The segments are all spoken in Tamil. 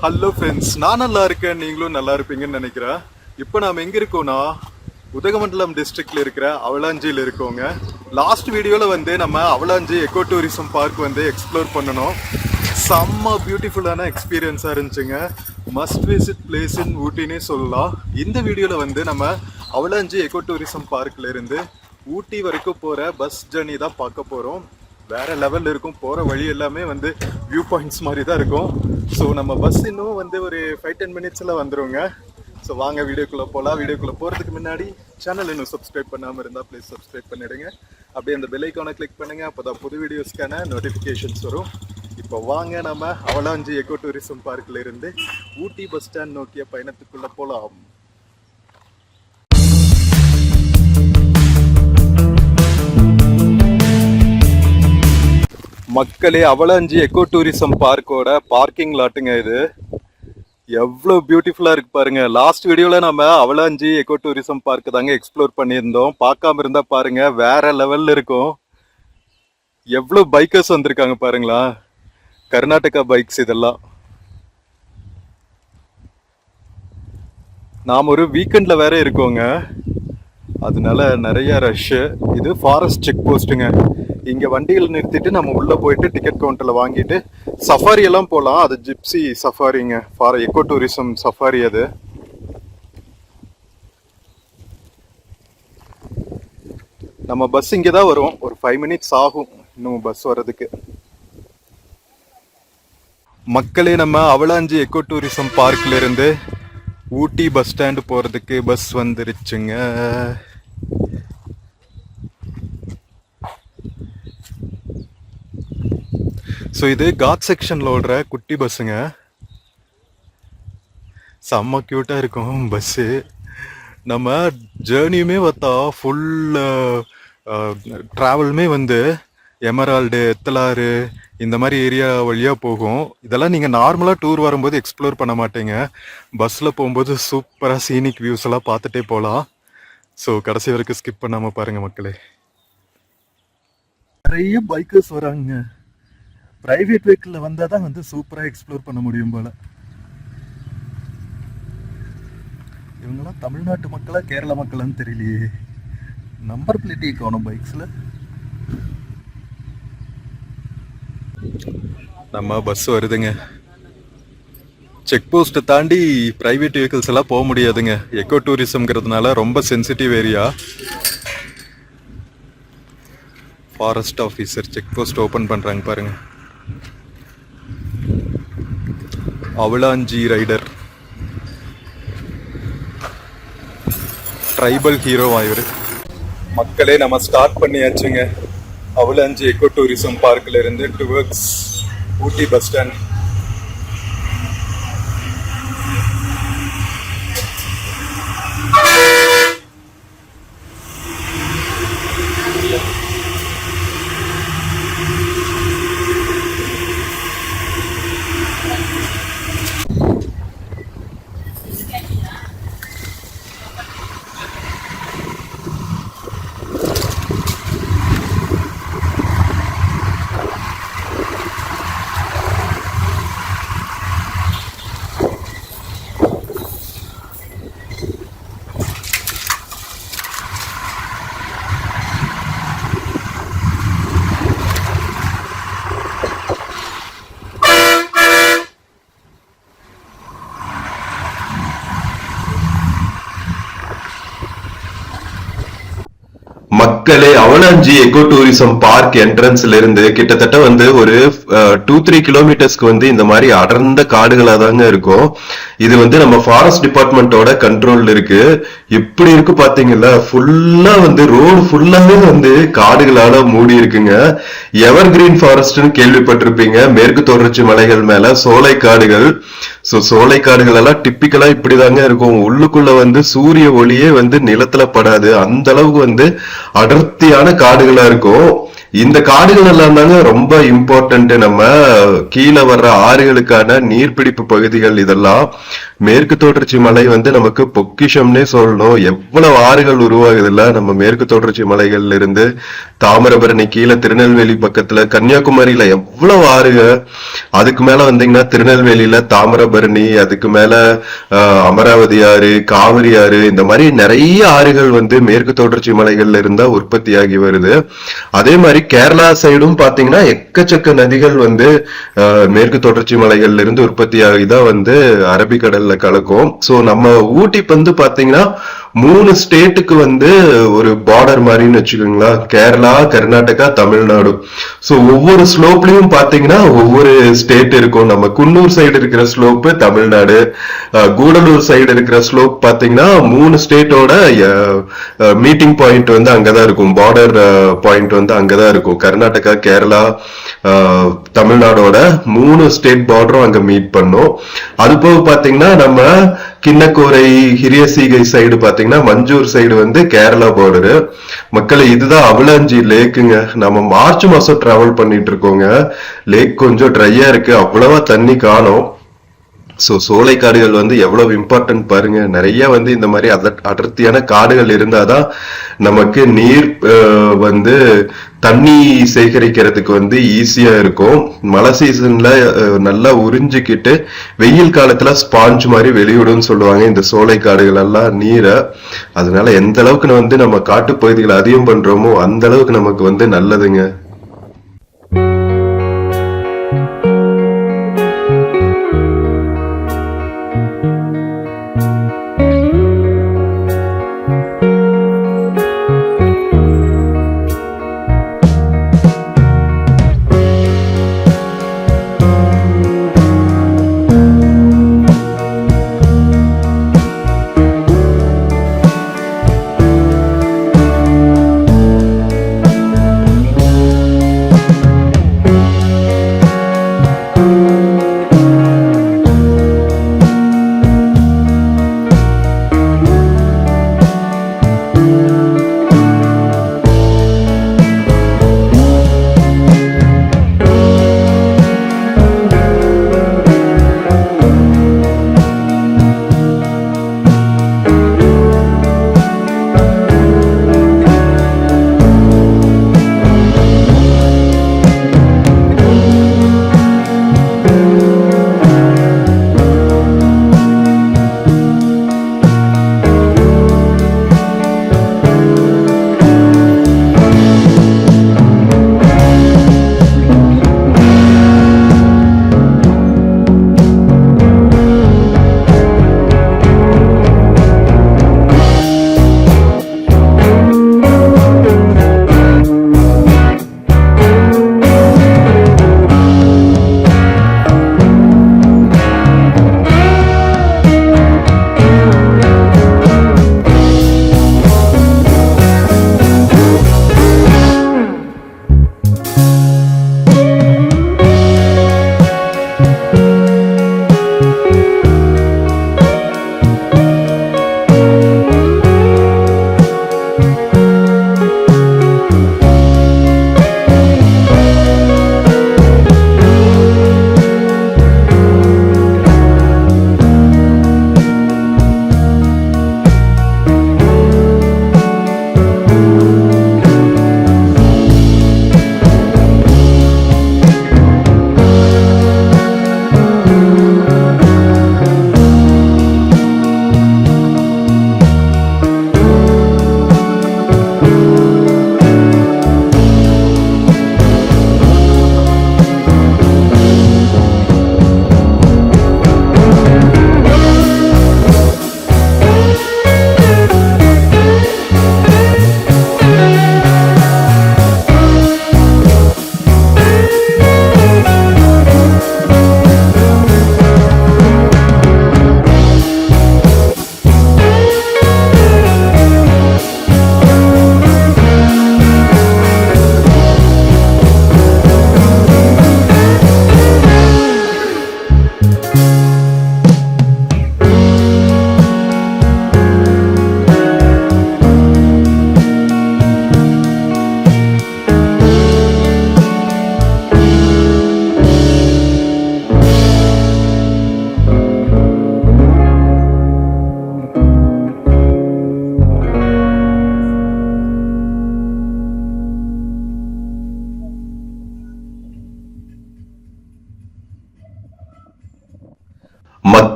ஹலோ ஃப்ரெண்ட்ஸ், நான் நல்லா இருக்கேன், நீங்களும் நல்லா இருப்பீங்கன்னு நினைக்கிறேன். இப்போ நாம் எங்கே இருக்கோம்னா உதகமண்டலம் டிஸ்ட்ரிக்ட்ல இருக்கிற அவலாஞ்சியில் இருக்கோங்க. லாஸ்ட் வீடியோவில் வந்து நம்ம அவலாஞ்சி எக்கோ டூரிசம் பார்க் வந்து எக்ஸ்ப்ளோர் பண்ணணும். செம்ம பியூட்டிஃபுல்லான எக்ஸ்பீரியன்ஸாக இருந்துச்சுங்க. மஸ்ட் விசிட் பிளேஸ் இன் ஊட்டினே சொல்லலாம். இந்த வீடியோவில் வந்து நம்ம அவலாஞ்சி எக்கோ டூரிசம் பார்க்கில் இருந்து ஊட்டி வரைக்கும் போகிற பஸ் ஜர்னி தான் பார்க்க போகிறோம். வேற லெவலில் இருக்கும். போகிற வழி எல்லாமே வந்து வியூ பாயிண்ட்ஸ் மாதிரி தான் இருக்கும். ஸோ நம்ம பஸ் இன்னும் வந்து ஒரு 5-10 மினிட்ஸில் வந்துடுங்க. ஸோ வாங்க வீடியோக்குள்ளே போகலாம். வீடியோக்குள்ளே போகிறதுக்கு முன்னாடி சேனல் இன்னும் சப்ஸ்கிரைப் பண்ணாமல் இருந்தால் ப்ளீஸ் சப்ஸ்கிரைப் பண்ணிவிடுங்க. அப்படியே அந்த பெல் ஐக்கானை கிளிக் பண்ணுங்கள். அப்போ தான் புது வீடியோஸ்க்கான நோட்டிஃபிகேஷன்ஸ் வரும். இப்போ வாங்க நம்ம அவலாஞ்சி எக்கோ டூரிசம் பார்க்கில் இருந்து ஊட்டி பஸ் ஸ்டாண்ட் நோக்கிய பயணத்துக்குள்ளே போகலாம். மக்களே, அவலாஞ்சி எக்கோ டூரிசம் பார்க்கோட பார்க்கிங் லாட்டுங்க இது. எவ்வளோ பியூட்டிஃபுல்லாக இருக்கு பாருங்க. லாஸ்ட் வீடியோவில் நம்ம அவலாஞ்சி எக்கோ டூரிசம் பார்க் தாங்க எக்ஸ்ப்ளோர் பண்ணியிருந்தோம். பார்க்காம இருந்தா பாருங்க, வேற லெவல்ல இருக்கும். எவ்வளோ பைக்கர்ஸ் வந்திருக்காங்க பாருங்களா. கர்நாடகா பைக்ஸ் இதெல்லாம். நாம் ஒரு வீக்கெண்ட்ல வேற இருக்கோங்க, அதனால நிறைய ரஷ்ஷு. இது ஃபாரஸ்ட் செக் போஸ்ட்டுங்க. இங்கே வண்டிகள் நிறுத்திட்டு நம்ம உள்ளே போயிட்டு டிக்கெட் கவுண்டரில் வாங்கிட்டு சஃபாரி எல்லாம் போகலாம். அது ஜிப்சி சஃபாரிங்க, எக்கோ டூரிசம் சஃபாரி. அது நம்ம பஸ் இங்கே தான் வரும். ஒரு 5 மினிட்ஸ் ஆகும் இன்னும் பஸ் வர்றதுக்கு. மக்களே, நம்ம அவலாஞ்சி எக்கோ டூரிசம் பார்க்ல இருந்து ஊட்டி பஸ் ஸ்டாண்டு போகிறதுக்கு பஸ் வந்துருச்சுங்க. ஸோ இது காட் செக்ஷனில் ஓடுற குட்டி பஸ்ஸுங்க. செம்ம க்யூட்டாக இருக்கும் பஸ்ஸு. நம்ம ஜேர்னியுமே பார்த்தா ஃபுல் ட்ராவலுமே வந்து எமரால்டு, எத்தலாறு இந்த மாதிரி ஏரியா வழியாக போகும். இதெல்லாம் நீங்கள் நார்மலாக டூர் வரும்போது எக்ஸ்ப்ளோர் பண்ண மாட்டீங்க. பஸ்ஸில் போகும்போது சூப்பராக சீனிக் வியூஸ் எல்லாம் பார்த்துட்டே போகலாம். ஸோ கடைசி வரைக்கும் ஸ்கிப் பண்ணாமல் பாருங்கள் மக்களே. நிறைய பைக்கர்ஸ் வராங்க. பிரைவேட் வெஹிக்கிளில் வந்தால் தான் வந்து சூப்பராக எக்ஸ்ப்ளோர் பண்ண முடியும் போல. இவங்கெல்லாம் தமிழ்நாட்டு மக்களா கேரளா மக்களான்னு தெரியலையே. நம்பர் பிளேட்டே காணும் பைக்ஸில். நம்ம பஸ் வருதுங்க. செக் போஸ்ட்டை தாண்டி பிரைவேட் வெஹிக்கிள்ஸ் எல்லாம் போக முடியாதுங்க. எக்கோ டூரிசம்ங்கிறதுனால ரொம்ப sensitive area. Forest officer check post open பண்ணுறாங்க பாருங்க. அவலாஞ்சி ரைடர், ட்ரைபல் ஹீரோவா இவரு. மக்களே, நம்ம ஸ்டார்ட் பண்ணியாச்சுங்க. அவலாஞ்சி எக்கோ டூரிசம் பார்க்ல இருந்து டுவர்ட்ஸ் ஊட்டி பஸ் ஸ்டாண்ட். மக்களே, அவலாஞ்சி எக்கோ டூரிசம் பார்க் என்ட்ரன்ஸ்ல இருந்து கிட்டத்தட்ட வந்து ஒரு 2-3 கிலோமீட்டர்ஸ்க்கு வந்து இந்த மாதிரி அடர்ந்த காடுகளா தாங்க இருக்கும். இது வந்து நம்ம ஃபாரஸ்ட் டிபார்ட்மெண்டோட கண்ட்ரோல்ல இருக்கு. எப்படி இருக்கு பாத்தீங்களா, ஃபுல்லா வந்து ரோடு ஃபுல்லாவே வந்து காடுகளால மூடி இருக்குங்க. எவர் கிரீன் ஃபாரஸ்ட்னு கேள்விப்பட்டிருப்பீங்க. மேற்கு தொடர்ச்சி மலைகள் மேல சோலை காடுகள். சோ சோலை காடுகள் எல்லாம் டிப்பிக்கலா இப்படிதாங்க இருக்கும். உள்ளுக்குள்ள வந்து சூரிய ஒளியே வந்து நிலத்துல படாது. அந்த அளவுக்கு வந்து அடர்த்தியான காடுகளா இருக்கும். இந்த காடுகள் எல்லாம் தாங்க ரொம்ப இம்பார்ட்டன்ட். நம்ம கீழே வர்ற ஆறுகளுக்கான நீர்பிடிப்பு பகுதிகள் இதெல்லாம். மேற்கு தொடர்ச்சி மலை வந்து நமக்கு பொக்கிஷம்னே சொல்லணும். எவ்வளவு ஆறுகள் உருவாகுது இல்ல நம்ம மேற்கு தொடர்ச்சி மலைகள்ல இருந்து. தாமிரபரணி கீழே திருநெல்வேலி பக்கத்துல, கன்னியாகுமரியில எவ்வளவு ஆறுக. அதுக்கு மேல வந்தீங்கன்னா திருநெல்வேலியில தாமிரபரணி, அதுக்கு மேல அமராவதி ஆறு, காவிரி ஆறு, இந்த மாதிரி நிறைய ஆறுகள் வந்து மேற்கு தொடர்ச்சி மலைகள்ல இருந்தா உற்பத்தியாகி வருது. அதே மாதிரி கேரளா சைடும் பாத்தீங்கன்னா எக்கச்சக்க நதிகள் வந்து மேற்கு தொடர்ச்சி மலைகள்ல இருந்து உற்பத்தி ஆகிதான் வந்து அரபிக்கடல்ல கலக்கும். சோ நம்ம ஊட்டி வந்து பாத்தீங்கன்னா 3 ஸ்டேட்டுக்கு வந்து ஒரு பார்டர் மாதிரின்னு வச்சுக்கோங்களா. கேரளா, கர்நாடகா, தமிழ்நாடு. சோ ஒவ்வொரு ஸ்லோப்லயும் பாத்தீங்கன்னா ஒவ்வொரு ஸ்டேட் இருக்கும். நம்ம குன்னூர் சைடு இருக்கிற ஸ்லோப் தமிழ்நாடு, கூடலூர் சைடு இருக்கிற ஸ்லோப் பாத்தீங்கன்னா 3 ஸ்டேட்டோட மீட்டிங் பாயிண்ட் வந்து அங்கதான் இருக்கும். பார்டர் பாயிண்ட் வந்து அங்கதான் இருக்கும். கர்நாடகா, கேரளா, தமிழ்நாடோட 3 ஸ்டேட் பார்டரும் அங்க மீட் பண்ணும். அது போக பாத்தீங்கன்னா நம்ம கிண்ணக்கோரை, ஹிரியசீகை சைடு பாத்தீங்கன்னா மஞ்சூர் சைடு வந்து கேரளா பார்டரு. மக்களே இதுதான் அவலாஞ்சி லேக்குங்க. நம்ம மார்ச் மாசம் டிராவல் பண்ணிட்டு இருக்கோங்க. லேக் கொஞ்சம் ட்ரையா இருக்கு, அவ்வளவா தண்ணி காணோம். சோ சோலை காடுகள் வந்து எவ்வளவு இம்பார்ட்டன்ட் பாருங்க. நிறைய வந்து இந்த மாதிரி அடர்த்தியான காடுகள் இருந்தாதான் நமக்கு நீர் வந்து தண்ணி சேகரிக்கிறதுக்கு வந்து ஈஸியா இருக்கும். மழை சீசன்ல நல்லா உறிஞ்சிக்கிட்டு வெயில் காலத்துல ஸ்பாஞ்ச் மாதிரி வெளியிடும்னு சொல்லுவாங்க இந்த சோலை காடுகள் எல்லாம் நீரை. அதனால எந்த அளவுக்கு வந்து நம்ம காட்டுப்பகுதிகளை அதிகம் பண்றோமோ அந்த அளவுக்கு நமக்கு வந்து நல்லதுங்க.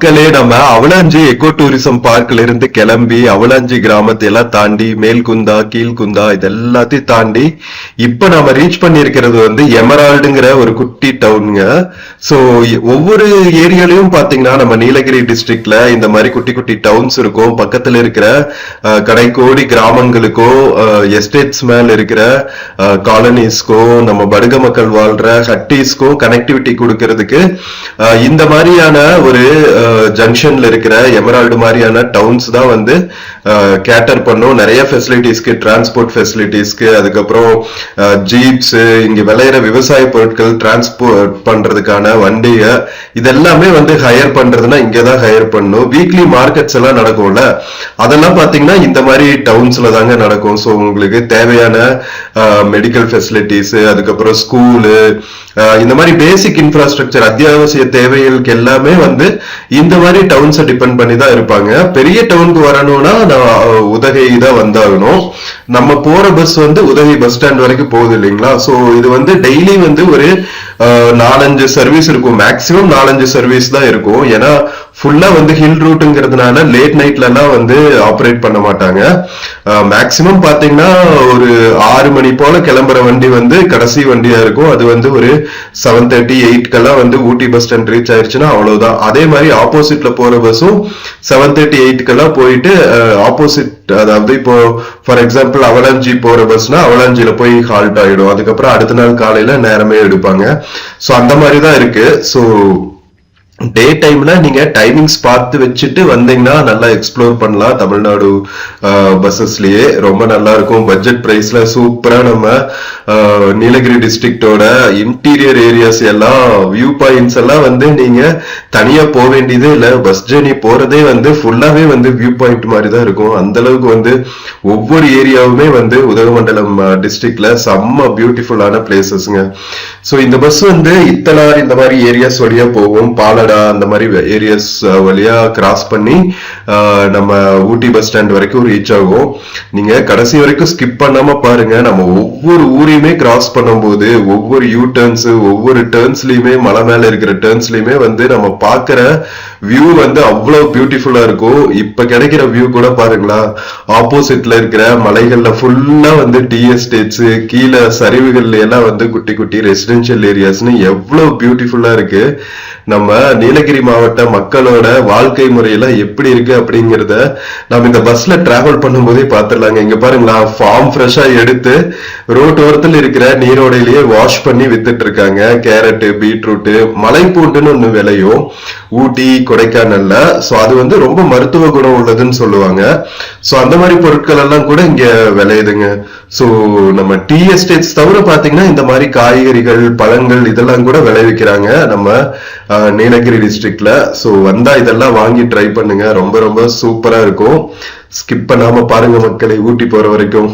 மக்களே நம்ம அவலாஞ்சி எக்கோ டூரிசம் பார்க்ல இருந்து கிளம்பி அவலாஞ்சி கிராமத்தை எல்லாம் தாண்டி மேல்குந்தா கீழ்குந்தா இது எல்லாத்தையும் தாண்டி இப்ப நாம ரீச் பண்ணிருக்கிறது வந்து எமரால்டுங்கிற ஒரு குட்டி டவுனுங்க. சோ ஒவ்வொரு ஏரியாலையும் பாத்தீங்கன்னா நம்ம நீலகிரி டிஸ்ட்ரிக்ட்ல இந்த மாதிரி குட்டி குட்டி டவுன்ஸ் இருக்கும். பக்கத்துல இருக்கிற கடைக்கோடி கிராமங்களுக்கோ எஸ்டேட்ஸ் மேல இருக்கிற காலனிஸ்க்கோ நம்ம படுக மக்கள் வாழ்ற ஹட்டீஸ்க்கோ கனெக்டிவிட்டி கொடுக்கறதுக்கு இந்த மாதிரியான ஒரு ஜங்ஷன்ல இருக்கிற எமரால்டு மாதிரியான டவுன்ஸ் தான் வந்து கேட்டர் பண்ணும். நிறைய ஃபெசிலிட்டிஸ்க்கு, டிரான்ஸ்போர்ட் ஃபெசிலிட்டிஸ்க்கு, அதுக்கப்புறம் ஜீப்ஸ், இங்க விளையிற விவசாய பொருட்கள் டிரான்ஸ்போர்ட் பண்றதுக்கான வண்டிய இதெல்லாமே வந்து ஹையர் பண்றதுன்னா இங்கதான் ஹையர் பண்ணும். வீக்லி மார்க்கெட்ஸ் எல்லாம் நடக்கும்ல, அதெல்லாம் பாத்தீங்கன்னா இந்த மாதிரி டவுன்ஸ்ல தாங்க நடக்கும். ஸோ உங்களுக்கு தேவையான மெடிக்கல் ஃபெசிலிட்டிஸ், அதுக்கப்புறம் ஸ்கூலு, இந்த மாதிரி பேசிக் இன்ஃப்ராஸ்ட்ரக்சர் அத்தியாவசிய தேவைகளுக்கு எல்லாமே வந்து இந்த மாதிரி டவுன்ஸை டிபெண்ட் பண்ணி தான் இருப்பாங்க. பெரிய டவுனுக்கு வரணும்னா நான் உதகை தான் வந்தாகணும். நம்ம போற பஸ் வந்து உதகை பஸ் ஸ்டாண்ட் வரைக்கும் போகுது இல்லைங்களா. சோ இது வந்து டெய்லி வந்து ஒரு 4-5 சர்வீஸ் இருக்கும். மேக்சிமம் 4-5 சர்வீஸ் தான் இருக்கும். ஏன்னா ஃபுல்லா வந்து ஹில் ரூட்டுங்கிறதுனால லேட் நைட்ல எல்லாம் வந்து ஆப்ரேட் பண்ண மாட்டாங்க. மேக்சிமம் பாத்தீங்கன்னா ஒரு 6 மணி போல கிளம்புற வண்டி வந்து கடைசி வண்டியா இருக்கும். அது வந்து ஒரு 7:30, 8 வந்து ஊட்டி பஸ் ஸ்டாண்ட் ரீச் ஆயிருச்சுன்னா அவ்வளவுதான். அதே மாதிரி ஆப்போசிட்ல போற பஸ்ஸும் 7:30, 8 போயிட்டு ஆப்போசிட், அதாவது இப்போ ஃபார் எக்ஸாம்பிள் அவலாஞ்சி போற பஸ்னா அவலாஞ்சில போய் ஹால்ட் ஆயிடும். அதுக்கப்புறம் அடுத்த நாள் காலையில நேரமே எடுப்பாங்க. சோ அந்த மாதிரிதான் இருக்கு. சோ டே டைம்ல நீங்க டைமிங்ஸ் பார்த்து வச்சுட்டு வந்தீங்கன்னா நல்லா எக்ஸ்ப்ளோர் பண்ணலாம். தமிழ்நாடு பஸ்ஸஸ்லயே ரொம்ப நல்லா இருக்கும். பட்ஜெட் பிரைஸ்ல சூப்பரா நம்ம நீலகிரி டிஸ்ட்ரிக்டோட இன்டீரியர் ஏரியாஸ் எல்லாம், வியூ பாயிண்ட்ஸ் எல்லாம் வந்து நீங்க தனியா போக வேண்டியதே இல்ல. பஸ் ஜேர்னி போறதே வந்து ஃபுல்லாவே வந்து வியூ பாயிண்ட் மாதிரி தான் இருக்கும். அந்த அளவுக்கு வந்து ஒவ்வொரு ஏரியாவுமே வந்து உதகமண்டலம் டிஸ்ட்ரிக்ட்ல செம்ம பியூட்டிஃபுல்லான பிளேசஸ்ங்க. சோ இந்த பஸ் வந்து இத்தனார் இந்த மாதிரி ஏரியாஸ் வழியா போகும். பாலடா அந்த மாதிரி ஏரியாஸ் வழியா கிராஸ் பண்ணி நம்ம ஊட்டி பஸ் ஸ்டாண்ட் வரைக்கும் ரீச் ஆகும். நீங்க கடைசி வரைக்கும் ஸ்கிப் பண்ணாம பாருங்க. நம்ம ஒவ்வொரு ஊரையுமே கிராஸ் பண்ணும்போது ஒவ்வொரு யூ டர்ன்ஸ், ஒவ்வொரு டர்ன்ஸ்லயுமே, மலை மேல இருக்கிற டர்ன்ஸ்லயுமே வந்து நம்ம பாக்குற வியூ வந்து அவ்வளவு பியூட்டிஃபுல்லா இருக்கும். இப்ப கிடைக்கிற வியூ கூட பாருங்களா, ஆப்போசிட்ல இருக்கிற மலைகள்ல ஃபுல்லா வந்து டீ எஸ்டேட்ஸ், கீழே சரிவுகள்ல எல்லாம் வந்து குட்டி குட்டி ரெசிடென்சியல் ஏரியாஸ்னு எவ்வளவு பியூட்டிஃபுல்லா இருக்கு. நம்ம நீலகிரி மாவட்ட மக்களோட வாழ்க்கை முறையில எப்படி இருக்கு அப்படிங்கறத நம்ம இந்த பஸ்ல டிராவல் பண்ணும்போதே பாத்துடலாங்க. இங்க பாருங்களா, ஃபார்ம் ஃப்ரெஷ்ஷா எடுத்து ரோட் ஓரத்துல இருக்கிற நீரோடையிலேயே வாஷ் பண்ணி வித்துட்டு இருக்காங்க. கேரட், பீட்ரூட், மலைப்பூண்டுன்னு ஒண்ணு விளையும் ஊட்டி கொடைக்கானல்ல. சோ அது வந்து ரொம்ப மருத்துவ குணம் உள்ளதுன்னு சொல்லுவாங்க. சோ அந்த மாதிரி பொருட்கள் எல்லாம் கூட இங்க விளையுதுங்க. சோ நம்ம டீ எஸ்டேட்ஸ் தவிர பாத்தீங்கன்னா இந்த மாதிரி காய்கறிகள், பழங்கள் இதெல்லாம் கூட விளைவிக்கிறாங்க நம்ம நீலகிரி டிஸ்ட்ரிக்ட்ல. சோ வந்தா இதெல்லாம் வாங்கி ட்ரை பண்ணுங்க. ரொம்ப ரொம்ப சூப்பரா இருக்கும். ஸ்கிப் பண்ணாம பாருங்க மக்களை, ஊட்டி போற வரைக்கும்.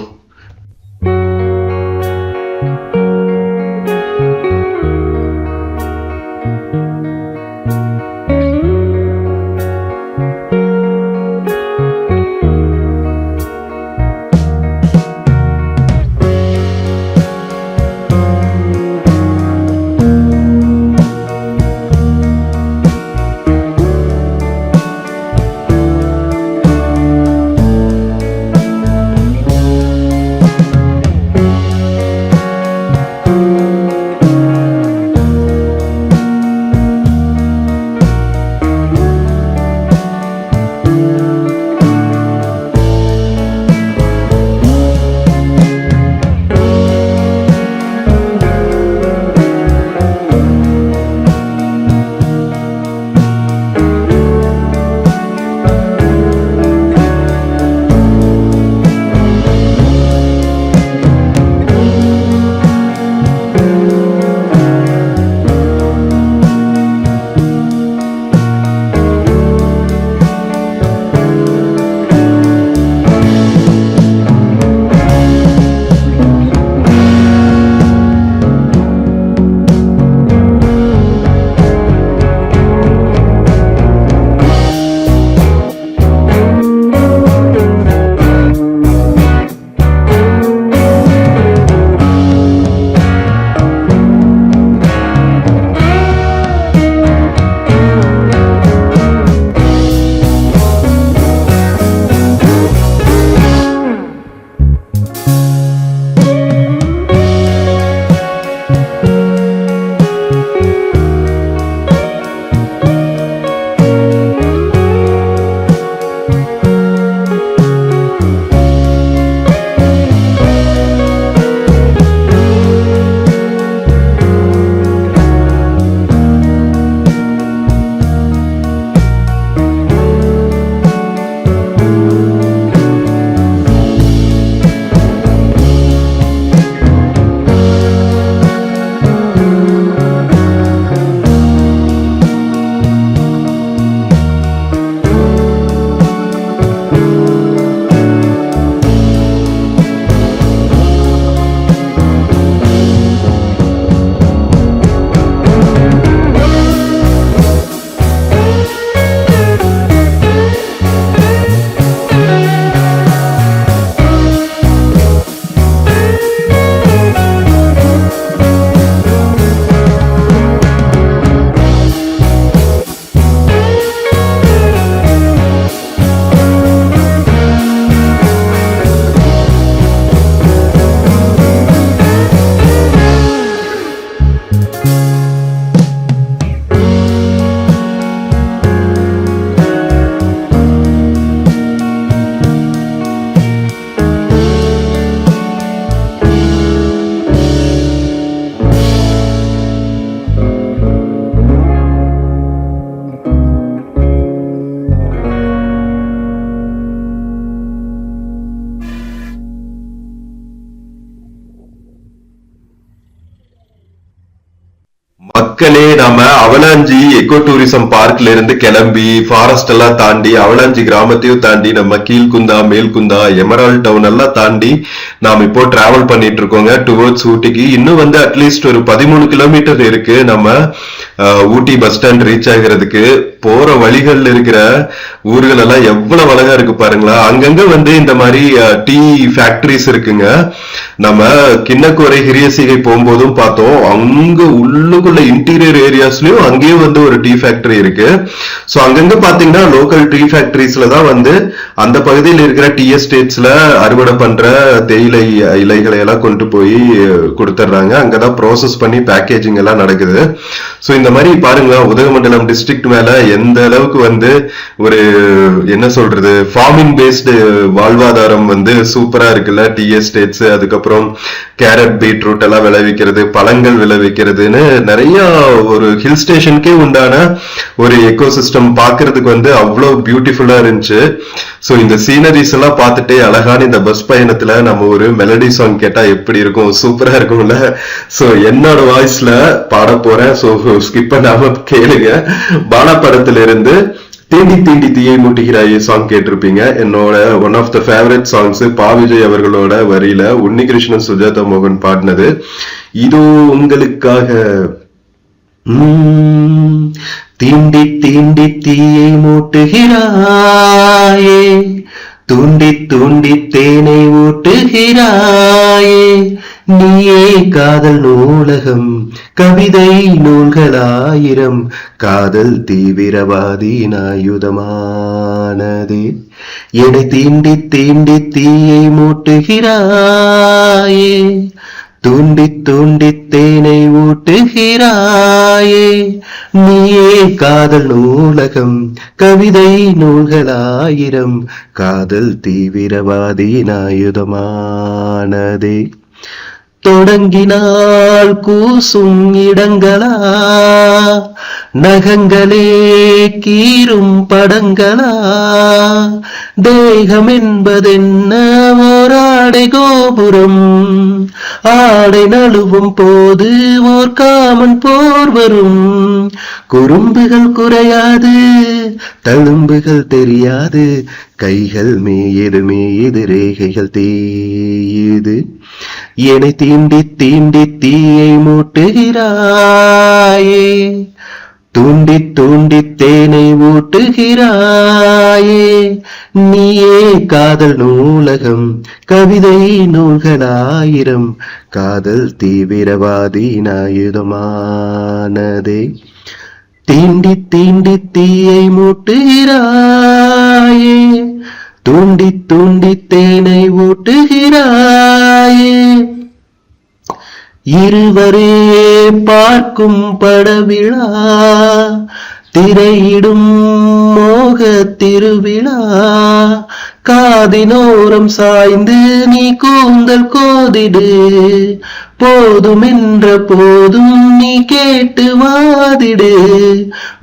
மக்களே, நாம அவலாஞ்சி எக்கோ டூரிசம் பார்க்ல இருந்து கிளம்பி ஃபாரஸ்ட் எல்லாம் தாண்டி அவலாஞ்சி கிராமத்தையும் தாண்டி நம்ம கீழ்குந்தா, மேல்குந்தா, எமரால்ட் டவுன் எல்லாம் தாண்டி நாம இப்போ டிராவல் பண்ணிட்டு இருக்கோங்க டுவர்ட்ஸ் ஊட்டிக்கு. இன்னும் வந்து அட்லீஸ்ட் ஒரு 13 கிலோமீட்டர் இருக்கு நம்ம ஊட்டி பஸ் ஸ்டாண்ட் ரீச் ஆகிறதுக்கு. போற வழிகள்ல இருக்கிற ஊர்கள் எல்லாம் எவ்வளவு அழகா இருக்கு பாருங்களா. அங்கங்க வந்து இந்த மாதிரி டீ ஃபேக்டரிஸ் இருக்குங்க. நம்ம கிண்ணக்கோரை ஹிரியசிகை போகும்போதும் பார்த்தோம், அங்க உள்ளுக்குள்ள இன்டீரியர் ஏரியாஸ்லயும் அங்கேயும் வந்து ஒரு டீ ஃபேக்டரி இருக்கு. சோ அங்கங்க பாத்தீங்கன்னா லோக்கல் டீ ஃபேக்டரிஸ்ல தான் வந்து அந்த பகுதியில் இருக்கிற டீ எஸ்டேட்ஸ்ல அறுவடை பண்ற தேயிலை இலைகளை எல்லாம் கொண்டு போய் கொடுத்துட்றாங்க. அங்கதான் ப்ராசஸ் பண்ணி பேக்கேஜிங் எல்லாம் நடக்குது. சோ இந்த மாதிரி பாருங்க, உதகமண்டலம் டிஸ்ட்ரிக்ட் மேல எந்த அளவுக்கு வந்து ஒரு என்ன சொல்றது ஃபார்மிங் பேஸ்டு வாழ்வாதாரம் வந்து சூப்பரா இருக்குல்ல. டீ எஸ்டேட்ஸ், அதுக்கப்புறம் கேரட், பீட்ரூட் எல்லாம் விளைவிக்கிறது, பழங்கள் விளைவிக்கிறதுன்னு நிறைய ஒரு ஹில் ஸ்டேஷனுக்கே உண்டான ஒரு எக்கோ சிஸ்டம் பாக்குறதுக்கு வந்து அவ்வளவு பியூட்டிஃபுல்லா இருந்துச்சு. சோ இந்த சீனரிஸ் எல்லாம் பார்த்துட்டே அழகான இந்த பஸ் பயணத்துல நம்ம ஒரு மெலடி சாங் கேட்டா எப்படி இருக்கும், சூப்பரா இருக்கும்ல. சோ என்னோட வாய்ஸ்ல பாட போறேன், சோ ஸ்கிப் பண்ணாம கேளுங்க. பாலா படத்துல இருந்து தீண்டி தீண்டி தீயை மூட்டுகிறாயே சாங் கேட்டிருப்பீங்க. என்னோட one of the favourite songs பா விஜய் அவர்களோட வரியில உன்னிகிருஷ்ணன், சுஜாதா மோகன் பாடினது. இதோ உங்களுக்காக. தீண்டி தீண்டி தீயை மூட்டுகிறாயே, தூண்டி தூண்டி தேனை ஊட்டுகிறாயே, நீயே காதல் நூலகம், கவிதை நூல்களாயிரம், காதல் தீவிரவாதி ஆயுதமானதே, என்னை தீண்டி தீண்டி தீயை மூட்டுகிறாயே, தூண்டி தூண்டி தேனை ஊட்டுகிறாயே, நீயே காதல் நூலகம், கவிதை நூல்களாயிரம், காதல் தீவிரவாதி ஆயுதமானதே. தொடங்கினால் கூசும் இடங்களா, நகங்களே கீரும் படங்களா, தேகம் என்பதென்ன ஓராடை கோபுரம், ஆடை நழுவும் போது ஓர் காமன் போர் வரும், குறும்புகள் குறையாது தழும்புகள் தெரியாது, கைகள் மேயது மேயது ரேகைகள் தேயுது, என்னை தீண்டி தீண்டி தீயை மூட்டுகிறாயே, தூண்டி தூண்டி தேனை ஊட்டுகிறாயே, நீயே காதல் நூலகம், கவிதை நூல்களாயிரம், காதல் தீவிரவாதி ஆயுதமானதே. தீண்டி தீண்டி தீயை மூட்டுகிறாயே, தூண்டி தூண்டி தேனை ஊட்டுகிறாயே, இருவரே பார்க்கும் படவிழா, திரையிடும் மோக திருவிழா, காதினோரம் சாய்ந்து நீ கூந்தல் கோதிடு, போதுமென்ற போதும் நீ கேட்டு வாதிடு,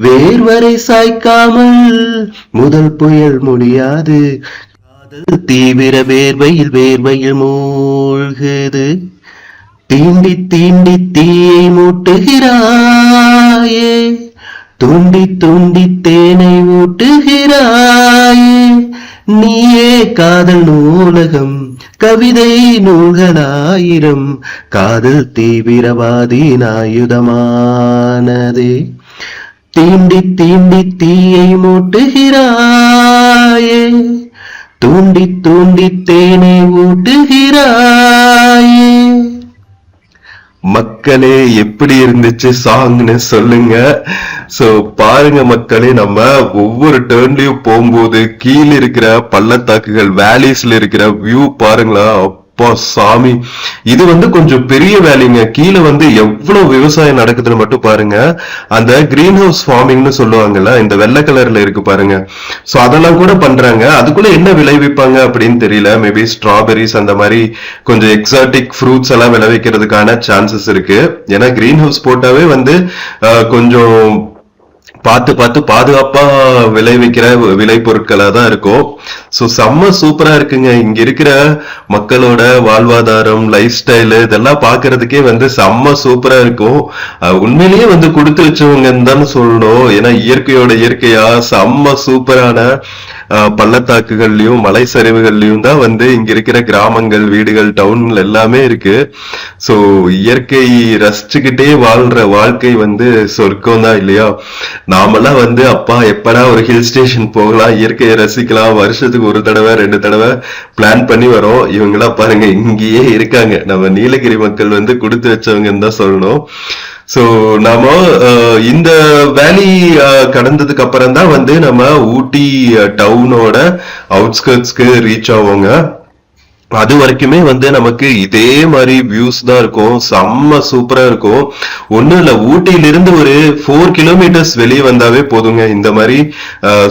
வேர்வரை சாய்க்காமல் முதல் புயல் முடியாது, காதல் தீவிர வேர்வையில் வேர்வையில் மூழ்குது, தீண்டி தீண்டி தீயை மூட்டுகிறாயே, தூண்டி தூண்டி தேனை ஊட்டுகிறாயே, நீயே காதல் நூலகம், கவிதை நூல்களாயிரம், காதல் தீவிரவாதி ஆயுதமானதே. தீண்டி தீண்டி தீயை மூட்டுகிறாயே, தூண்டி தூண்டி தேனை ஊட்டுகிறாயே. மக்களே, எப்படி இருந்துச்சு சாங்னு சொல்லுங்க. சோ பாருங்க மக்களே, நம்ம ஒவ்வொரு டர்ன்லயும் போகும்போது கீழே இருக்கிற பள்ளத்தாக்குகள், வேலிஸ்ல இருக்கிற வியூ பாருங்களா, அப்பா சாமி. இது வந்து கொஞ்சம் பெரிய வேலைங்க. கீழே வந்து எவ்வளவு விவசாயம் நடக்குதுன்னு மட்டும் பாருங்க. அந்த கிரீன் ஹவுஸ் ஃபார்மிங்னு சொல்லுவாங்கல்ல, இந்த வெள்ளை கலர்ல இருக்கு பாருங்க. சோ அதெல்லாம் கூட பண்றாங்க. அதுக்குள்ள என்ன விளைவிப்பாங்க அப்படின்னு தெரியல. மேபி ஸ்ட்ராபெரிஸ் அந்த மாதிரி கொஞ்சம் எக்ஸாட்டிக் ஃப்ரூட்ஸ் எல்லாம் விளைவிக்கிறதுக்கான சான்சஸ் இருக்கு. ஏன்னா கிரீன் ஹவுஸ் போட்டாவே வந்து கொஞ்சம் பார்த்து பார்த்து பாதுகாப்பா விளைவிக்கிற விளை பொருட்களா தான் இருக்கும். ஸோ செம்ம சூப்பரா இருக்குங்க. இங்க இருக்கிற மக்களோட வாழ்வாதாரம், லைஃப் ஸ்டைலு இதெல்லாம் பார்க்கிறதுக்கே வந்து செம்ம சூப்பரா இருக்கும். உண்மையிலேயே வந்து கொடுத்து வச்சவங்கன்னு தானே சொல்லணும். ஏன்னா இயற்கையோட இயற்கையா செம்ம சூப்பரான பள்ளத்தாக்குகள்லயும் மலை சரிவுகள்லயும் தான் வந்து இங்க இருக்கிற கிராமங்கள், வீடுகள், டவுன்ல எல்லாமே இருக்கு. சோ இயற்கை ரசிச்சுக்கிட்டே வாழ்ற வாழ்க்கை வந்து சொர்க்கம் தான் இல்லையா? நாமெல்லாம் வந்து அப்பா எப்படா ஒரு ஹில் ஸ்டேஷன் போகலாம், இயற்கையை ரசிக்கலாம், வருஷத்துக்கு ஒரு தடவை 2 தடவை பிளான் பண்ணி வரோம். இவங்கெல்லாம் பாருங்க இங்கேயே இருக்காங்க. நம்ம நீலகிரி மக்கள் வந்து கொடுத்து வச்சவங்கன்னு தான் சொல்லணும். சோ நாம இந்த வேலி கடந்ததுக்கு அப்புறம் தான் வந்து நம்ம ஊட்டி டவுனோட அவுட்ஸ்கர்ட்ஸ்க்கு ரீச் ஆவோங்க. அது வரைக்குமே வந்து நமக்கு இதே மாதிரி வியூஸ் தான் இருக்கும். செம்ம சூப்பரா இருக்கும். ஒண்ணும் இல்ல, ஊட்டியிலிருந்து ஒரு 4 கிலோமீட்டர்ஸ் வெளியே வந்தாவே போதுங்க. இந்த மாதிரி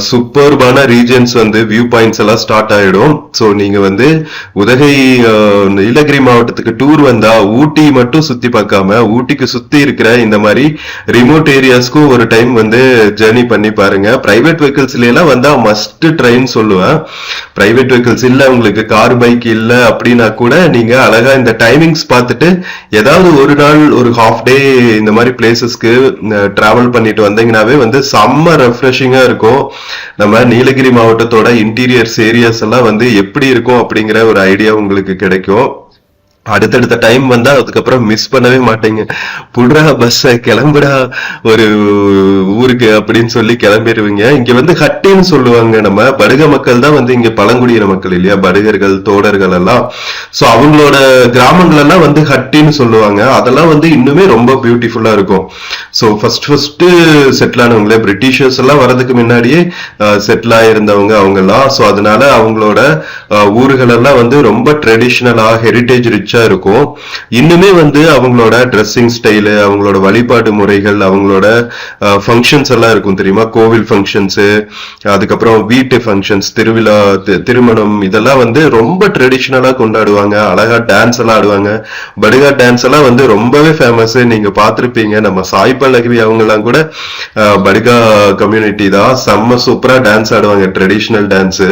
சூப்பர்பான ரீஜன்ஸ் வந்து வியூ பாயிண்ட்ஸ் எல்லாம் ஸ்டார்ட் ஆயிடும். சோ நீங்க வந்து உதகை நீலகிரி மாவட்டத்துக்கு டூர் வந்தா ஊட்டி மட்டும் சுத்தி பார்க்காம ஊட்டிக்கு சுத்தி இருக்கிற இந்த மாதிரி ரிமோட் ஏரியாஸ்க்கும் ஒரு டைம் வந்து ஜேர்னி பண்ணி பாருங்க. பிரைவேட் வெஹிக்கிள்ஸ்ல எல்லாம் வந்தா மஸ்ட் ட்ரைன்னு சொல்லுவேன். பிரைவேட் வெஹிக்கிள்ஸ் இல்ல, உங்களுக்கு கார் பைக் இல்ல அப்படின்னா கூட நீங்க அழகா இந்த டைமிங்ஸ் பார்த்துட்டு ஏதாவது ஒரு நாள் ஒரு ஹாஃப் டே இந்த மாதிரி பிளேசஸ்க்கு டிராவல் பண்ணிட்டு வந்தீங்கன்னாவே வந்து செம்ம ரெஃப்ரெஷிங்கா இருக்கும். நம்ம நீலகிரி மாவட்டத்தோட இன்டீரியர்ஸ் ஏரியாஸ் எல்லாம் வந்து எப்படி இருக்கும் அப்படிங்கிற ஒரு ஐடியா உங்களுக்கு கிடைக்கும். அடுத்தடுத்த டைம் வந்தா அதுக்கப்புறம் மிஸ் பண்ணவே மாட்டேங்க. புடுறா பஸ்ஸ, கிளம்புடா ஒரு ஊருக்கு அப்படின்னு சொல்லி கிளம்பிடுவீங்க. இங்க வந்து ஹட்டின்னு சொல்லுவாங்க. நம்ம படுக மக்கள் தான் வந்து இங்க பழங்குடியின மக்கள் இல்லையா, படுகர்கள், தோடர்கள் எல்லாம். சோ அவங்களோட கிராமங்கள் எல்லாம் வந்து ஹட்டின்னு சொல்லுவாங்க. அதெல்லாம் வந்து இன்னுமே ரொம்ப பியூட்டிஃபுல்லா இருக்கும். சோ ஃபர்ஸ்ட் செட்டில் ஆனவங்களே பிரிட்டிஷர்ஸ் எல்லாம் வர்றதுக்கு முன்னாடியே செட்டில் ஆயிருந்தவங்க அவங்க எல்லாம். சோ அதனால அவங்களோட ஊர்கள் எல்லாம் வந்து ரொம்ப ட்ரெடிஷ்னலா ஹெரிட்டேஜ் ரிச்சா இருக்கும். இன்னுமே வந்து அவங்களோட ட்ரெஸ்ஸிங் ஸ்டைலு, அவங்களோட வழிபாடு முறைகள், அவங்களோட ஃபங்க்ஷன்ஸ் எல்லாம் இருக்கும் தெரியுமா? கோவில் ஃபங்க்ஷன்ஸ், அதுக்கப்புறம் வீட்டு ஃபங்க்ஷன்ஸ், திருவிழா, திருமணம், இதெல்லாம் வந்து ரொம்ப ட்ரெடிஷ்னலா கொண்டாடுவாங்க. அழகா டான்ஸ் எல்லாம் ஆடுவாங்க. படுகா டான்ஸ் எல்லாம் வந்து ரொம்பவே ஃபேமஸ். நீங்க பார்த்திருப்பீங்க. நம்ம சாய்பல்லவி அவங்க எல்லாம் கூட படுகா கம்யூனிட்டி தான். செம்ம சூப்பரா டான்ஸ் ஆடுவாங்க, ட்ரெடிஷ்னல் டான்ஸ்.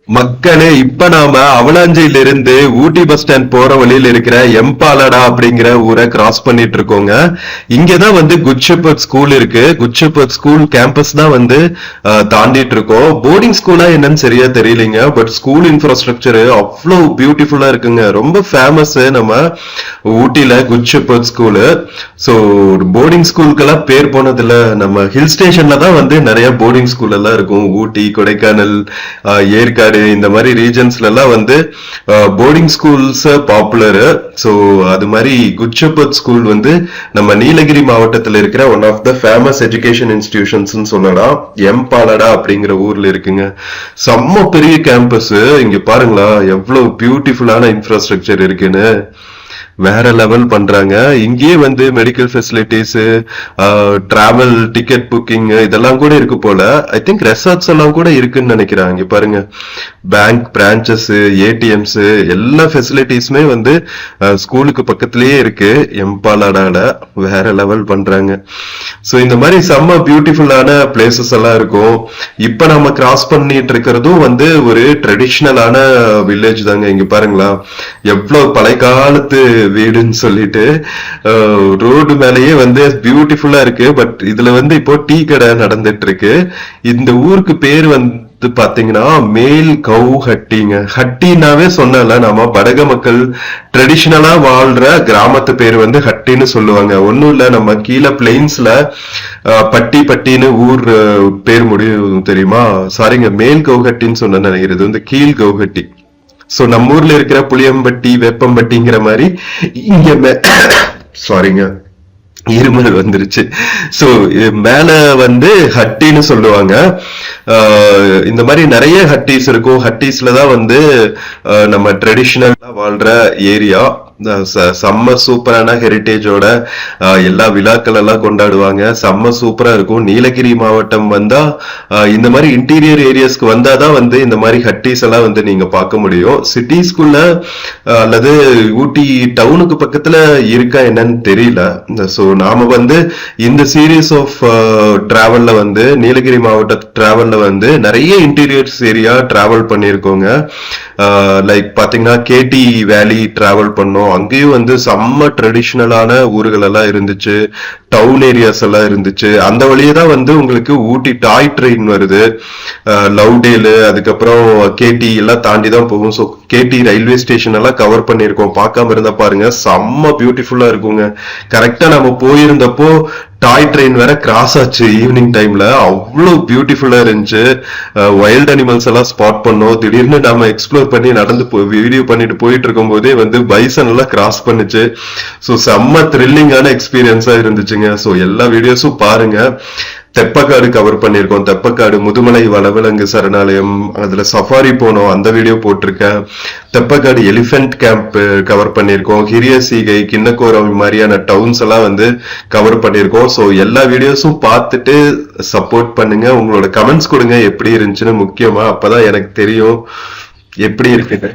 மக்களே, இப்ப நாம அவலாஞ்சியில இருந்து ஊட்டி பஸ் ஸ்டாண்ட் போற வழியில இருக்கிற எம்பாலடா அப்படிங்கிற ஊரை கிராஸ் பண்ணிட்டு இருக்கோங்க. இங்கதான் வந்து குட் ஷெப்பர்ட் ஸ்கூல் இருக்கு. குட் ஷெப்பர்ட் ஸ்கூல் கேம்பஸ் தான் வந்து தாண்டிட்டு இருக்கோம். போர்டிங் ஸ்கூலா என்னன்னு சரியா தெரியலீங்க. பட் ஸ்கூல் இன்ஃப்ராஸ்ட்ரக்சர் அவ்வளவு பியூட்டிஃபுல்லா இருக்குங்க. ரொம்ப ஃபேமஸ் நம்ம ஊட்டில good shepherd school. So boarding ஸ்கூலுக்கெல்லாம் பேர் போனதுல நம்ம ஹில் ஸ்டேஷன்ல தான் வந்து நிறைய போர்டிங் ஸ்கூல் எல்லாம் இருக்கும். ஊட்டி, கொடைக்கானல், ஏற்காடு இந்த மாதிரி ரீஜன்ஸ்ல எல்லாம் வந்து போர்டிங் ஸ்கூல்ஸ் பாப்புலர். ஸோ அது மாதிரி குட் ஷெப்பர்ட் ஸ்கூல் வந்து நம்ம நீலகிரி மாவட்டத்தில் இருக்கிற one of the famous education institutions சொல்லலாம். எம்பாலடா அப்படிங்கிற ஊர்ல இருக்குங்க. செம்ம பெரிய கேம்பஸ். இங்க பாருங்களா எவ்வளவு பியூட்டிஃபுல்லான இன்ஃப்ராஸ்ட்ரக்சர் இருக்குன்னு. வேற லெவல் பண்றாங்க. இங்கேயே வந்து medical facilities, travel ticket booking இதெல்லாம் கூட இருக்கு போல. ஐ திங்க் ரெசார்ட்ஸ் எல்லாம் கூட இருக்குன்னு நினைக்கிறேன். இங்க பாருங்க, பேங்க் பிரான்ச்சஸ், ஏடிஎம்ஸ் எல்லா ஃபெசிலிட்டிஸுமே வந்து ஸ்கூலுக்கு பக்கத்திலேயே இருக்கு. எம்பாலாடால வேற லெவல் பண்றாங்க. ஸோ இந்த மாதிரி செம்ம பியூட்டிஃபுல்லான பிளேசஸ் எல்லாம் இருக்கும். இப்ப நம்ம கிராஸ் பண்ணிட்டு இருக்கிறதும் வந்து ஒரு ட்ரெடிஷ்னலான வில்லேஜ் தாங்க. இங்க பாருங்களா எவ்வளவு பழைய காலத்து வீடுன்னு சொல்லிட்டு ரோடு மேலேயே வந்து பியூட்டிஃபுல்லா இருக்கு. பட் இதுல வந்து இப்போ டீ கடை நடந்துட்டு இருக்கு. இந்த ஊருக்கு பேர் வந்து பாத்தீங்கன்னா மேல் கவு ஹட்டிங்க. ஹட்டினாவே சொன்னல, நம்ம படக மக்கள் ட்ரெடிஷனலா வாழ்ற கிராமத்து பேர் வந்து ஹட்டின்னு சொல்லுவாங்க. ஒன்னும் இல்ல, நம்ம கீழே பிளெயின்ஸ்ல பட்டி பட்டின்னு ஊர் பேர் முடியும் தெரியுமா? சாரிங்க, மேல் கவுஹட்டின்னு சொன்ன நினைக்கிறது வந்து கீழ் கவுஹட்டி. சோ நம்ம ஊர்ல இருக்கிற புளியம்பட்டி, வேப்பம்பட்டிங்கிற மாதிரி இங்க சாரிங்க, இருமல் வந்துருச்சு. சோ மேல வந்து ஹட்டின்னு சொல்லுவாங்க. இந்த மாதிரி நிறைய ஹட்டிஸ் இருக்கும். ஹட்டிஸ்ல தான் வந்து நம்ம ட்ரெடிஷனலா வாழ்ற ஏரியா. செம்ம சூப்பரான ஹெரிட்டேஜோட எல்லா விழாக்கள் எல்லாம் கொண்டாடுவாங்க. செம்ம சூப்பரா இருக்கும். நீலகிரி மாவட்டம் வந்தா இந்த மாதிரி இன்டீரியர் ஏரியாஸ்க்கு வந்தாதான் வந்து இந்த மாதிரி ஹட்டிஸ் எல்லாம் வந்து நீங்க பார்க்க முடியும். சிட்டிஸ்குள்ள அல்லது ஊட்டி டவுனுக்கு பக்கத்துல இருக்கா என்னன்னு தெரியல. சோ நாம வந்து இந்த சீரீஸ் ஆஃப் டிராவல்ல வந்து நீலகிரி மாவட்ட டிராவல்ல வந்து நிறைய இன்டீரியர்ஸ் ஏரியா டிராவல் பண்ணிருக்கோங்க. லைக் பாத்தீங்கன்னா கேடி வேலி டிராவல் பண்ணோம். அங்கேயும் வந்து செம்ம ட்ரெடிஷ்னலான ஊர்கள் எல்லாம் இருந்துச்சு, டவுன் ஏரியாஸ் எல்லாம் இருந்துச்சு. அந்த வழியே தான் வந்து உங்களுக்கு ஊட்டி டாய் ட்ரெயின் வருது. லவ்டேலு, அதுக்கப்புறம் கேடி எல்லாம் தாண்டி தான் போகும். ஸோ கேடி ரயில்வே ஸ்டேஷன் எல்லாம் கவர் பண்ணியிருக்கோம். பார்க்காம இருந்தா பாருங்க, செம்ம பியூட்டிஃபுல்லா இருக்குங்க. கரெக்டா நம்ம போயிருந்தப்போ டாய் ட்ரெயின் வேற கிராஸ் ஆச்சு ஈவினிங் டைம்ல. அவ்வளவு பியூட்டிஃபுல்லா இருந்துச்சு. வைல்ட் அனிமல்ஸ் எல்லாம் ஸ்பாட் பண்ணோம். திடீர்னு நாம எக்ஸ்ப்ளோர் பண்ணி நடந்து வீடியோ பண்ணிட்டு போயிட்டு இருக்கும் போதே வந்து பைசன் எல்லாம் கிராஸ் பண்ணுச்சு. ஸோ செம்ம த்ரில்லிங்கான எக்ஸ்பீரியன்ஸா இருந்துச்சுங்க. ஸோ எல்லா வீடியோஸும் பாருங்க. தெப்பக்காடு கவர் பண்ணிருக்கோம். தெப்பக்காடு முதுமலை வனவிலங்கு சரணாலயம், அதுல சஃபாரி போனோம், அந்த வீடியோ போட்டிருக்கேன். தெப்பக்காடு எலிபென்ட் கேம்ப் கவர் பண்ணிருக்கோம். ஹிரிய சீகை, கிண்ணக்கோரம் மாதிரியான டவுன்ஸ் எல்லாம் வந்து கவர் பண்ணிருக்கோம். ஸோ எல்லா வீடியோஸும் பார்த்துட்டு சப்போர்ட் பண்ணுங்க. உங்களோட கமெண்ட்ஸ் கொடுங்க எப்படி இருந்துச்சுன்னு, முக்கியமா அப்பதான் எனக்கு தெரியும் எப்படி இருக்குன்னு.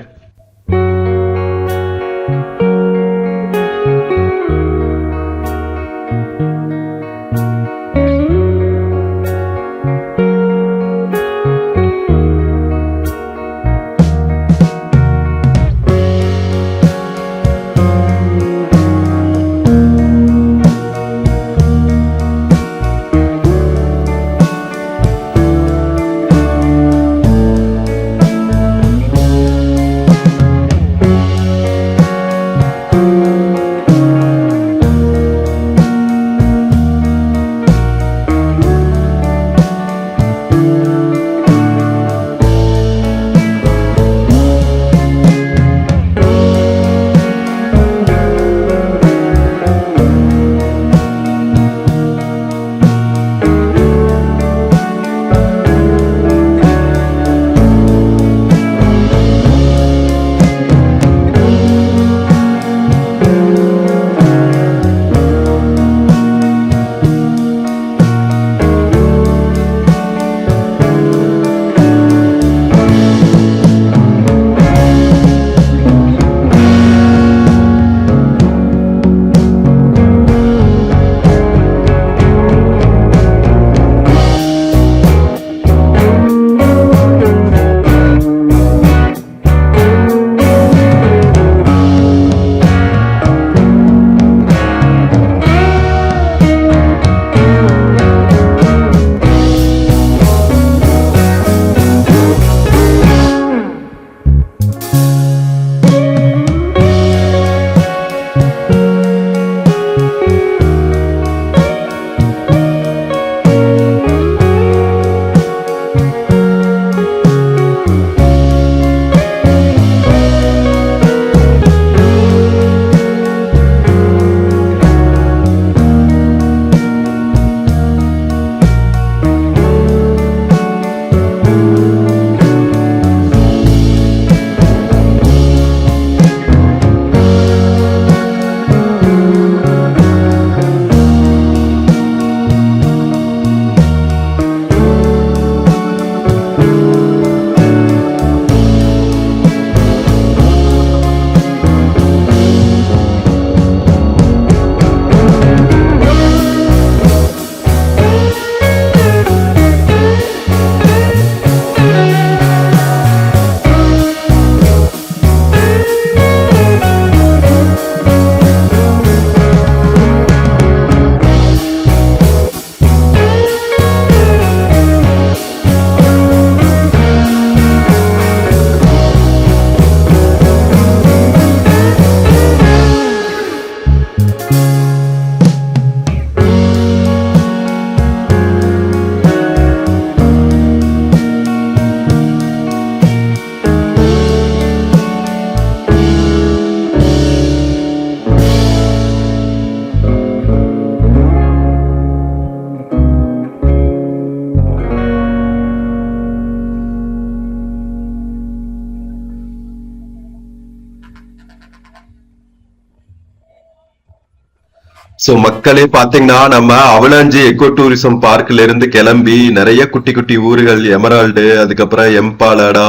சோ மக்களே பாத்தீங்கன்னா நம்ம அவலாஞ்சி எக்கோ டூரிசம் பார்க்ல இருந்து கிளம்பி நிறைய குட்டி குட்டி ஊர்கள் எமரால்டு, அதுக்கப்புறம் எம்பாலடா,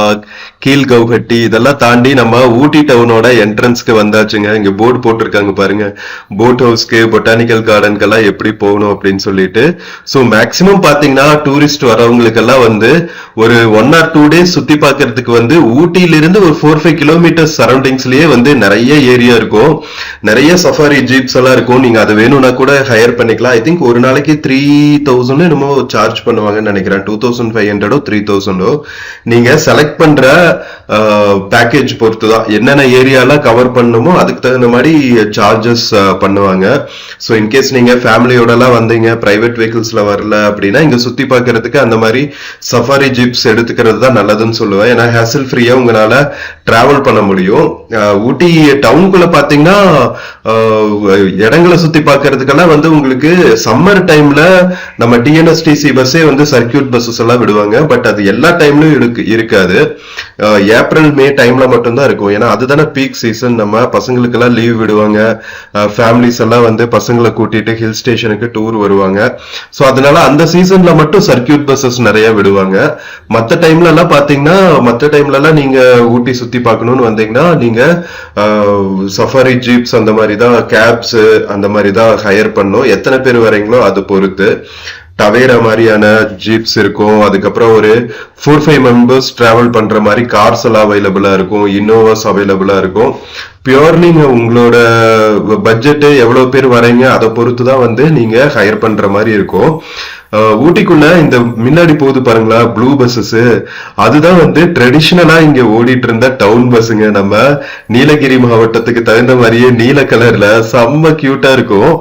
கீழ்கவுஹட்டி இதெல்லாம் தாண்டி நம்ம ஊட்டி டவுனோட என்ட்ரன்ஸ்க்கு வந்தாச்சுங்க. இங்க போர்டு போட்டிருக்காங்க பாருங்க, போட் ஹவுஸ்க்கு, பொட்டானிக்கல் கார்டனுக்கெல்லாம் எப்படி போகணும் அப்படின்னு சொல்லிட்டு. சோ மேக்சிமம் பாத்தீங்கன்னா டூரிஸ்ட் வரவங்களுக்கெல்லாம் வந்து ஒரு 1 or 2 days சுத்தி பார்க்கறதுக்கு வந்து ஊட்டியில இருந்து ஒரு 4-5 கிலோமீட்டர் சரௌண்டிங்ஸ்லயே வந்து நிறைய ஏரியா இருக்கும், நிறைய சஃபாரி ஜீப்ஸ் எல்லாம் இருக்கும். நீங்க அதை வேணும்னா கூட ஹையர் பண்ணிக்கலாம். ஐ திங்க் ஒரு நாளைக்கு 3000 என்னமோ சார்ஜ் பண்ணுவாங்கன்னு நினைக்கிறேன். 2500 3000. நீங்க செலக்ட் பண்ற பேக்கேஜ் பொறுத்து தான் என்னென்ன ஏரியாலாம் கவர் பண்ணணுமோ அதுக்கு தகுந்த மாதிரி சார்ஜஸ் பண்ணுவாங்க. ஸோ இன்கேஸ் நீங்க ஃபேமிலியோட எல்லாம் வந்தீங்க, பிரைவேட் வெஹிக்கிள்ஸ்ல வரல அப்படின்னா இங்க சுத்தி பார்க்கறதுக்கு அந்த மாதிரி சஃபாரி ஜீப்ஸ் எடுத்துக்கிறது தான் நல்லதுன்னு சொல்லுவேன். ஏன்னா ஹேசல் ஃப்ரீயா உங்களால டிராவல் பண்ண முடியும். ஊட்டி டவுனுக்குள்ள பாத்தீங்கன்னா இடங்களை சுத்தி பார்க்கறதுக்கெல்லாம் வந்து உங்களுக்கு சம்மர் டைம்ல நம்ம டிஎன்எஸ்டிசி பஸ்ஸே வந்து சர்க்கியூட் பஸ்ஸஸ் எல்லாம் விடுவாங்க. பட் அது எல்லா டைம்லயும் இருக்காது. ஏப்ரல் மே டைம்ல மட்டும்தான் இருக்கும். ஏன்னா அதுதானே பீக் சீசன். நம்ம பசங்களுக்கு எல்லாம் லீவ் விடுவாங்க, ஃபேமிலிஸ் எல்லாம் வந்து பசங்களை கூட்டிட்டு ஹில் ஸ்டேஷனுக்கு டூர் வருவாங்க. சோ அதனால அந்த சீசன்ல மட்டும் சர்க்கியூட் பஸ்ஸஸ் நிறைய விடுவாங்க. மத்த டைம்ல எல்லாம் நீங்க ஊட்டி சுத்தி பார்க்கணும்னு வந்தீங்கன்னா நீங்க சஃபாரி ஜீப்ஸ் அந்த மாதிரி தான், கேப்ஸ் அந்த மாதிரி தான் ஹையர் பண்ணும். எத்தனை பேர் வரீங்களோ அது பொறுத்து. டவேரா மாதிரியான ஜீப்ஸ் இருக்கும். அதுக்கப்புறம் ஒரு 4-5 மெம்பர்ஸ் டிராவல் பண்ற மாதிரி கார்ஸ் எல்லாம் அவைலபிளா இருக்கும், இன்னோவாஸ் அவைலபிளா இருக்கும். பியூர்லி உங்களோட பட்ஜெட் எவ்வளவு பேர் வரீங்க அதை பொறுத்து தான் வந்து நீங்க ஹையர் பண்ற மாதிரி இருக்கும். ஊட்டிக்குள்ள இந்த முன்னாடி போகுது பாருங்களா ப்ளூ பஸ்ஸஸ், அதுதான் வந்து ட்ரெடிஷனலா இங்க ஓடிட்டு இருந்த டவுன் பஸ்ஸுங்க. நம்ம நீலகிரி மாவட்டத்துக்கு தகுந்த மாதிரியே நீல கலர்ல செம்ம கியூட்டா இருக்கும்.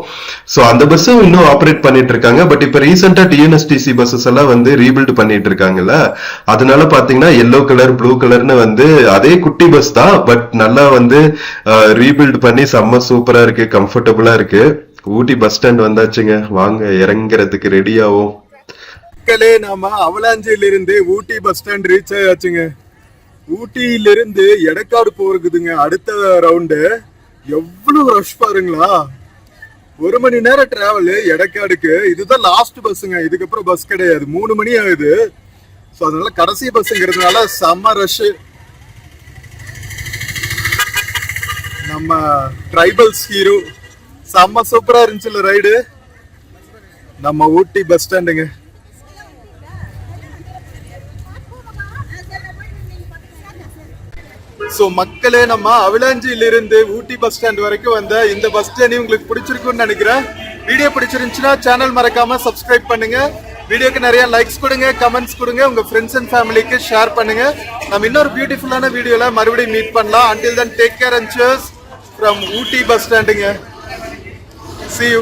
சோ அந்த பஸ்ஸும் இன்னும் ஆப்ரேட் பண்ணிட்டு இருக்காங்க. பட் இப்ப ரீசெண்டா டிஎன்எஸ்டிசி பஸ்ஸஸ் எல்லாம் வந்து ரீபில்ட் பண்ணிட்டு இருக்காங்கல்ல, அதனால பாத்தீங்கன்னா எல்லோ கலர் ப்ளூ கலர்னு வந்து அதே குட்டி பஸ் தான், பட் நல்லா வந்து ரீபில்ட் பண்ணி செம்ம சூப்பரா இருக்கு, கம்ஃபர்டபுளா இருக்கு. ஊட்டி பஸ் ஸ்டாண்ட் வந்தாச்சுங்க, வாங்க இறங்குறதுக்கு ரெடி ஆகும். மக்களே நாம அவலாஞ்சியில இருந்து ஊட்டி பஸ் ஸ்டாண்ட் ரீச் ஆயாச்சுங்க. ஊட்டியில இருந்து எடக்காடு போறதுங்க அடுத்த ரவுண்டு. எவ்வளவு ரஷ் பாருங்களா, 1 மணி நேரம் டிராவல் எடக்காடுக்கு. இதுதான் லாஸ்ட் பஸ்ஸுங்க, இதுக்கப்புறம் பஸ் கிடையாது. 3 மணி ஆகுது. ஸோ அதனால கடைசி பஸ்ங்கிறதுனால செம்ம ரஷ். நம்ம ட்ரைபல்ஸ் ஹீரோ செம்ம சூப்பரா இருந்துச்சுல ரைடு. நம்ம ஊட்டி பஸ் ஸ்டாண்டுங்க. சோ மக்களே, நம்ம அவலாஞ்சியில இருந்து ஊட்டி பஸ் ஸ்டாண்ட் வரைக்கும் வந்த இந்த பஸ் ஜர்னி உங்களுக்கு பிடிச்சிருக்கும்னு நினைக்கிறேன். வீடியோ பிடிச்சிருந்துச்சுன்னா சேனல் மறக்காம சப்ஸ்கிரைப் பண்ணுங்க. வீடியோக்கு நிறைய லைக்ஸ் கொடுங்க, கமெண்ட்ஸ் கொடுங்க, உங்க ஃப்ரெண்ட்ஸ் அண்ட் ஃபேமிலிக்கு ஷேர் பண்ணுங்க. நம்ம இன்னொரு பியூட்டிஃபுல்லான வீடியோல மறுபடியும் மீட் பண்ணலாம். Until then, take care and cheers from Ooty bus ஸ்டாண்டுங்க. See you.